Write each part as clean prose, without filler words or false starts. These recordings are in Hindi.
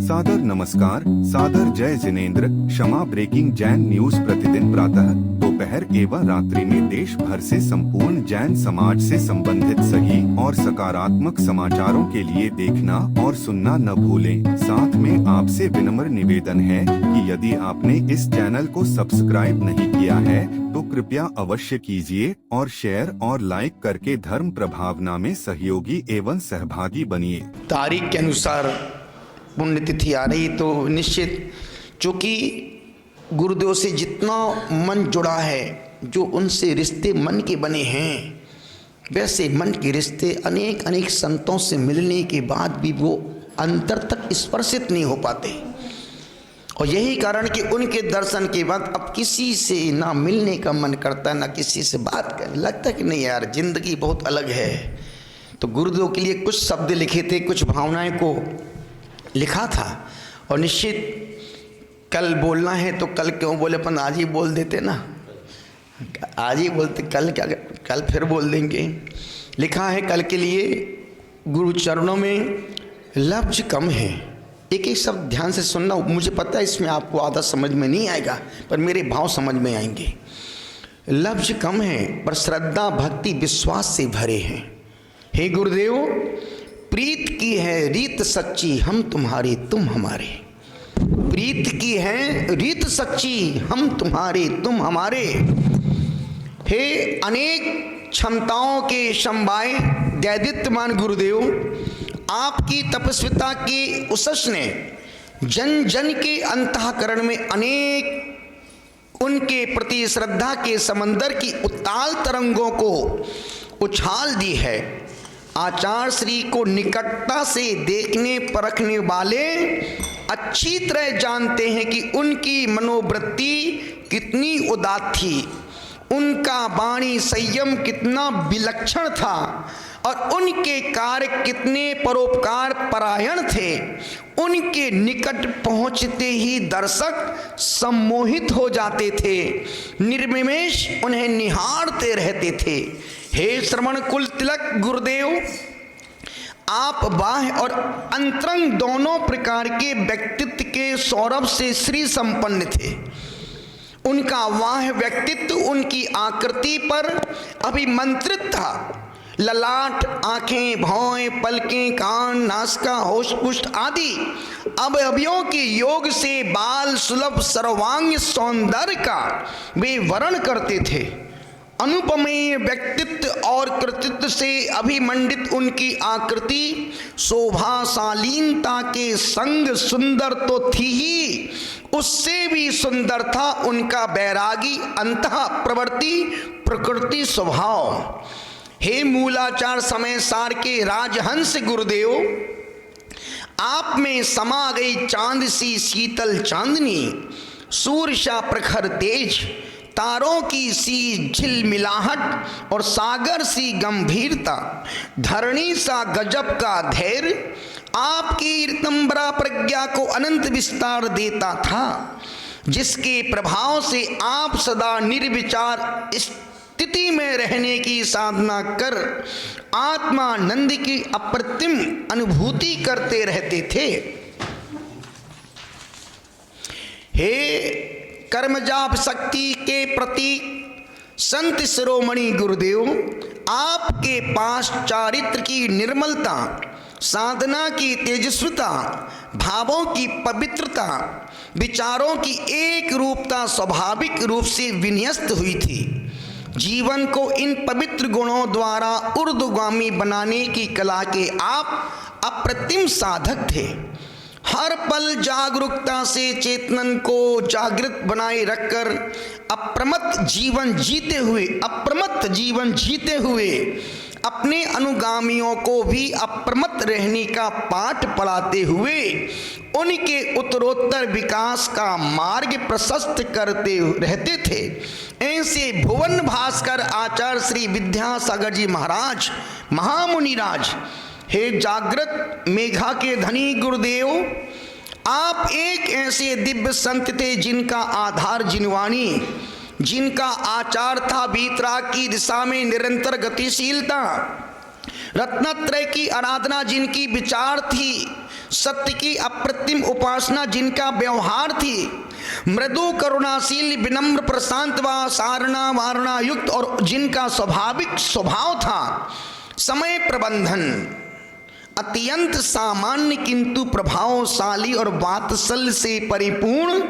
सादर नमस्कार, सादर जय जिनेंद्र। क्षमा ब्रेकिंग जैन न्यूज प्रतिदिन प्रातः दोपहर एवं रात्रि में देश भर से संपूर्ण जैन समाज से संबंधित सही और सकारात्मक समाचारों के लिए देखना और सुनना न भूलें। साथ में आपसे विनम्र निवेदन है कि यदि आपने इस चैनल को सब्सक्राइब नहीं किया है तो कृपया अवश्य कीजिए और शेयर और लाइक करके धर्म प्रभावना में सहयोगी एवं सहभागी बनिए। तारीख के अनुसार पुण्यतिथि आ रही तो निश्चित चूँकि गुरुदेव से जितना मन जुड़ा है, जो उनसे रिश्ते मन के बने हैं, वैसे मन के रिश्ते अनेक अनेक संतों से मिलने के बाद भी वो अंतर तक स्पर्शित नहीं हो पाते। और यही कारण कि उनके दर्शन के बाद अब किसी से ना मिलने का मन करता, ना किसी से बात करने लगता कि नहीं यार जिंदगी बहुत अलग है। तो गुरुदेव के लिए कुछ शब्द लिखे थे, कुछ भावनाएं को लिखा था और निश्चित कल बोलना है तो कल क्यों बोले, अपन आज ही बोल देते ना, आज ही बोलते, कल क्या, कल फिर बोल देंगे। लिखा है कल के लिए, गुरु चरणों में लफ्ज कम है। एक एक शब्द ध्यान से सुनना, मुझे पता है इसमें आपको आधा समझ में नहीं आएगा पर मेरे भाव समझ में आएंगे। लफ्ज कम है पर श्रद्धा भक्ति विश्वास से भरे हैं। हे गुरुदेव, प्रीत की है रीत सच्ची, हम तुम्हारे तुम हमारे। प्रीत की है रीत सच्ची, हम तुम्हारे तुम हमारे। हे अनेक क्षमताओं के शंबाए दैदित्यमान गुरुदेव, आपकी तपस्विता की उसस ने जन जन के अंतःकरण में अनेक उनके प्रति श्रद्धा के समंदर की उताल तरंगों को उछाल दी है। आचार्य श्री को निकटता से देखने परखने वाले अच्छी तरह जानते हैं कि उनकी मनोवृत्ति कितनी उदात्त थी, उनका वाणी संयम कितना विलक्षण था और उनके कार्य कितने परोपकार परायण थे। उनके निकट पहुंचते ही दर्शक सम्मोहित हो जाते थे, निर्निमेष उन्हें निहारते रहते थे। हे श्रवण कुल तिलक गुरुदेव, आप बाह्य और अंतरंग दोनों प्रकार के व्यक्तित्व के सौरभ से श्री संपन्न थे। उनका बाह्य व्यक्तित्व उनकी आकृति पर अभिमंत्रित था। ललाट, आंखें, भौहें, पलकें, कान, नासिका, होठपुष्ट आदि अवयवों के योग से बाल सुलभ सर्वांग सौंदर्य का वे वर्ण करते थे। अनुपमेय व्यक्तित्व और कृतित्व से अभिमंडित उनकी आकृति शोभाशालीनता के संग सुंदर तो थी ही, उससे भी सुंदर था उनका बैरागी अंतः प्रवृत्ति प्रकृति स्वभाव। हे मूलाचार समय सार के राजहंस गुरुदेव, आप में समा गई चांद सी शीतल चांदनी, सूर्य सा प्रखर तेज, तारों की सी झिलमिलाहट और सागर सी गंभीरता, धरणी सा गजब का धैर्य आपकी ऋतंबरा प्रज्ञा को अनंत विस्तार देता था, जिसके प्रभाव से आप सदा निर्विचार स्थिति में रहने की साधना कर आत्मानंद की अप्रतिम अनुभूति करते रहते थे। हे कर्मजाप शक्ति के प्रतीक संत शिरोमणि गुरुदेव, आपके पास चारित्र की निर्मलता, साधना की तेजस्विता, भावों की पवित्रता, विचारों की एक रूपता स्वाभाविक रूप से विन्यस्त हुई थी। जीवन को इन पवित्र गुणों द्वारा ऊर्ध्वगामी बनाने की कला के आप अप्रतिम साधक थे। हर पल जागरूकता से चेतन को जागृत बनाए रखकर अप्रमत्त जीवन जीते हुए अपने अनुगामियों को भी अप्रमत्त रहने का पाठ पढ़ाते हुए उनके उत्तरोत्तर विकास का मार्ग प्रशस्त करते रहते थे। ऐसे भुवन भास्कर आचार्य श्री विद्यासागर जी महाराज महामुनिराज, हे जागृत मेघा के धनी गुरुदेव, आप एक ऐसे दिव्य संत थे जिनका आधार जिनवाणी, जिनका आचार था वीतराग की दिशा में निरंतर गतिशीलता, रत्नत्रय की आराधना जिनकी विचार थी, सत्य की अप्रतिम उपासना जिनका व्यवहार थी, मृदु करुणाशील विनम्र प्रशांत व सारणा वारणा युक्त, और जिनका स्वाभाविक स्वभाव था समय प्रबंधन, अत्यंत सामान्य किंतु प्रभावशाली और वात्सल्य से परिपूर्ण,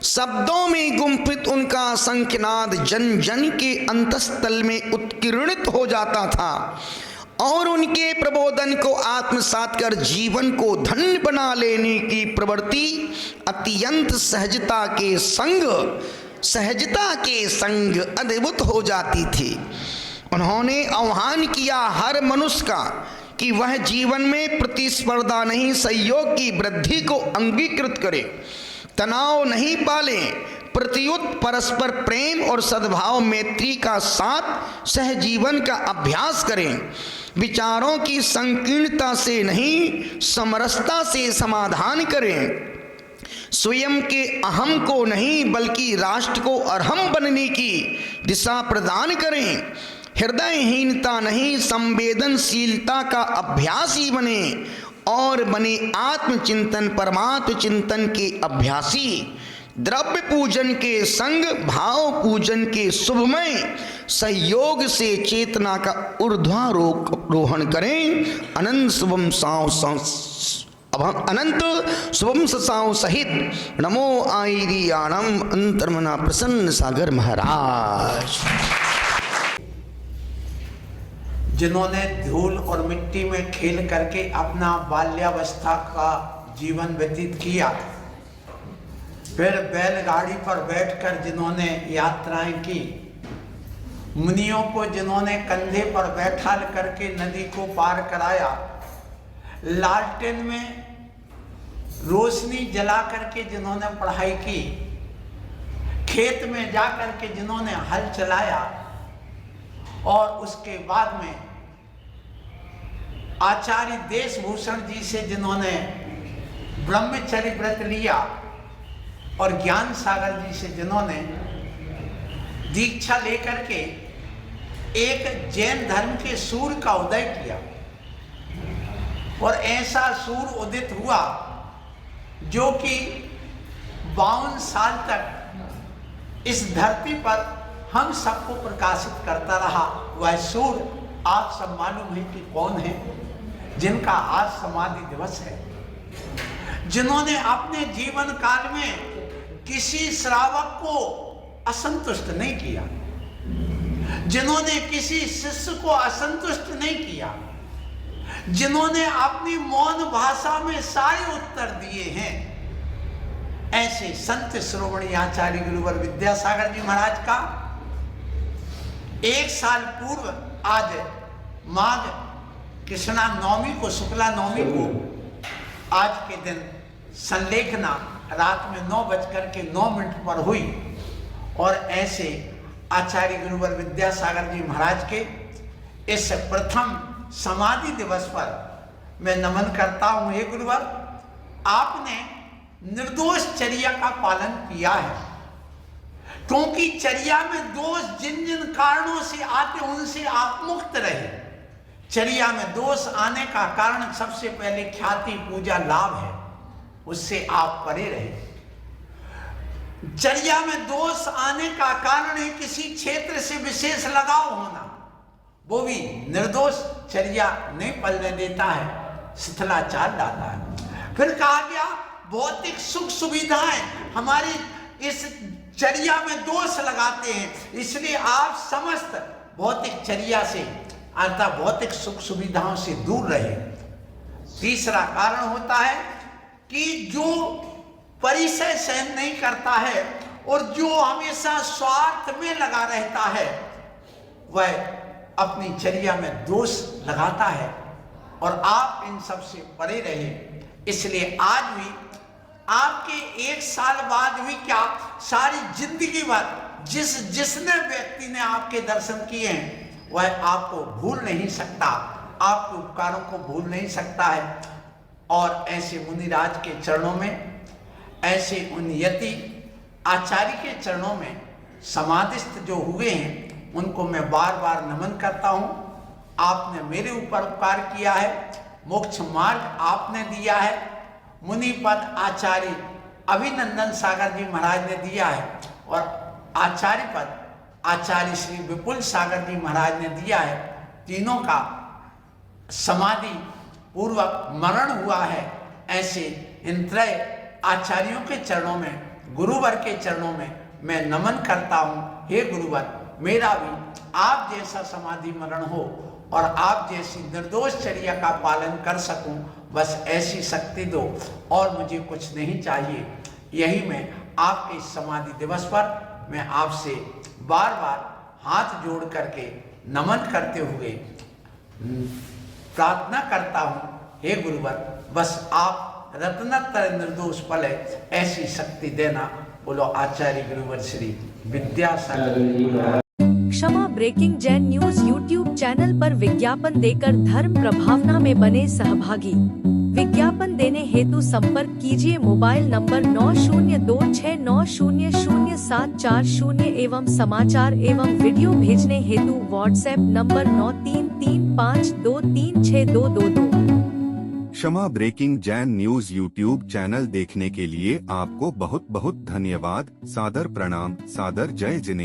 शब्दों में गुम्फित उनका शंखनाद जन जन के अंतस्तल में उत्कीर्णित हो जाता था और उनके प्रबोधन को आत्मसात कर जीवन को धन्य बना लेने की प्रवृत्ति अत्यंत सहजता के संग अद्भुत हो जाती थी। उन्होंने आह्वान किया हर मनुष्य का कि वह जीवन में प्रतिस्पर्धा नहीं, सहयोग की वृद्धि को अंगीकृत करे, तनाव नहीं पाले, प्रत्युत परस्पर प्रेम और सद्भाव मैत्री का साथ सहजीवन का अभ्यास करें, विचारों की संकीर्णता से नहीं समरसता से समाधान करें, स्वयं के अहम को नहीं बल्कि राष्ट्र को अरहम बनने की दिशा प्रदान करें, हृदयहीनता नहीं संवेदनशीलता का अभ्यासी बने और बने आत्मचिंतन परमात्म चिंतन के अभ्यासी, द्रव्य पूजन के संग भाव पूजन के शुभमय सहयोग से चेतना का ऊर्ध्वारोहण करें, अनंत शुभम साव सहित नमो आईरियाणम अंतर्मना प्रसन्न सागर महाराज। जिन्होंने धूल और मिट्टी में खेल करके अपना बाल्यावस्था का जीवन व्यतीत किया, फिर बैलगाड़ी पर बैठकर जिन्होंने यात्राएं की, मुनियों को जिन्होंने कंधे पर बैठा करके नदी को पार कराया, लालटेन में रोशनी जला करके जिन्होंने पढ़ाई की, खेत में जा करके जिन्होंने हल चलाया और उसके बाद में आचार्य देशभूषण जी से जिन्होंने ब्रह्मचर्य व्रत लिया और ज्ञान सागर जी से जिन्होंने दीक्षा लेकर के एक जैन धर्म के सूर्य का उदय किया, और ऐसा सूर्य उदित हुआ जो कि 52 साल तक इस धरती पर हम सबको प्रकाशित करता रहा। वह सूर्य आप सब मालूम है कि कौन है, जिनका आज समाधि दिवस है, जिन्होंने अपने जीवन काल में किसी श्रावक को असंतुष्ट नहीं किया, जिन्होंने किसी शिष्य को असंतुष्ट नहीं किया, जिन्होंने अपनी मौन भाषा में सारे उत्तर दिए हैं, ऐसे संत श्रोमणी आचार्य गुरुवर विद्यासागर जी महाराज का 1 साल पूर्व आज माघ कृष्णा नवमी को, शुक्ला नवमी को, आज के दिन संलेखना रात में 9:09 पर हुई, और ऐसे आचार्य गुरुवर विद्यासागर जी महाराज के इस प्रथम समाधि दिवस पर मैं नमन करता हूं। हे गुरुवर, आपने निर्दोष चर्या का पालन किया है, क्योंकि चर्या में दोष जिन जिन कारणों से आते उनसे आप मुक्त रहे। चर्या में दोष आने का कारण सबसे पहले ख्याति पूजा लाभ है, उससे आप परे रहे। चर्या में दोष आने का कारण है किसी क्षेत्र से विशेष लगाव होना, वो भी निर्दोष चर्या नहीं पलने देता है, शिथिलाचार डालता है। फिर कहा गया भौतिक सुख सुविधाएं हमारी इस चर्या में दोष लगाते हैं, इसलिए आप समस्त भौतिक चर्या से अर्थात भौतिक सुख सुविधाओं से दूर रहे। तीसरा कारण होता है कि जो परिचय सहन नहीं करता है और जो हमेशा स्वार्थ में लगा रहता है, वह अपनी चर्या में दोष लगाता है, और आप इन सब से परे रहे। इसलिए आज भी आपके 1 साल बाद भी क्या सारी जिंदगी भर जिसने व्यक्ति ने आपके दर्शन किए हैं वह आपको भूल नहीं सकता, आपके उपकारों को भूल नहीं सकता है। और ऐसे मुनिराज के चरणों में, ऐसे उन यति आचार्य के चरणों में समाधिस्थ जो हुए हैं उनको मैं बार बार नमन करता हूँ। आपने मेरे ऊपर उपकार किया है, मोक्ष मार्ग आपने दिया है, मुनि पद आचार्य अभिनंदन सागर जी महाराज ने दिया है, और आचार्य पद आचार्य श्री विपुल सागर जी महाराज ने दिया है। तीनों का समाधि पूर्वक मरण हुआ है। ऐसे इन त्रय आचार्यों के चरणों में, गुरुवर के चरणों में मैं नमन करता हूँ। हे गुरुवर, मेरा भी आप जैसा समाधि मरण हो और आप जैसी निर्दोष चर्या का पालन कर सकूं, बस ऐसी शक्ति दो, और मुझे कुछ नहीं चाहिए। यही मैं आपके समाधि दिवस पर मैं आपसे बार बार हाथ जोड़ करके नमन करते हुए प्रार्थना करता हूँ। हे गुरुवर, बस आप रत्नत्र निर्दोष पल है, ऐसी शक्ति देना। बोलो आचार्य गुरुवर श्री विद्यासागर। क्षमा breaking Jain news YouTube channel पर विज्ञापन देकर धर्म प्रभावना में बने सहभागी। विज्ञापन देने हेतु संपर्क कीजिए मोबाइल नंबर 9026900740 एवं समाचार एवं वीडियो भेजने हेतु व्हाट्सएप नंबर 9335236222। क्षमा breaking Jain news YouTube channel देखने के लिए आपको बहुत बहुत धन्यवाद। सादर प्रणाम, सादर जय जिनेंद्र।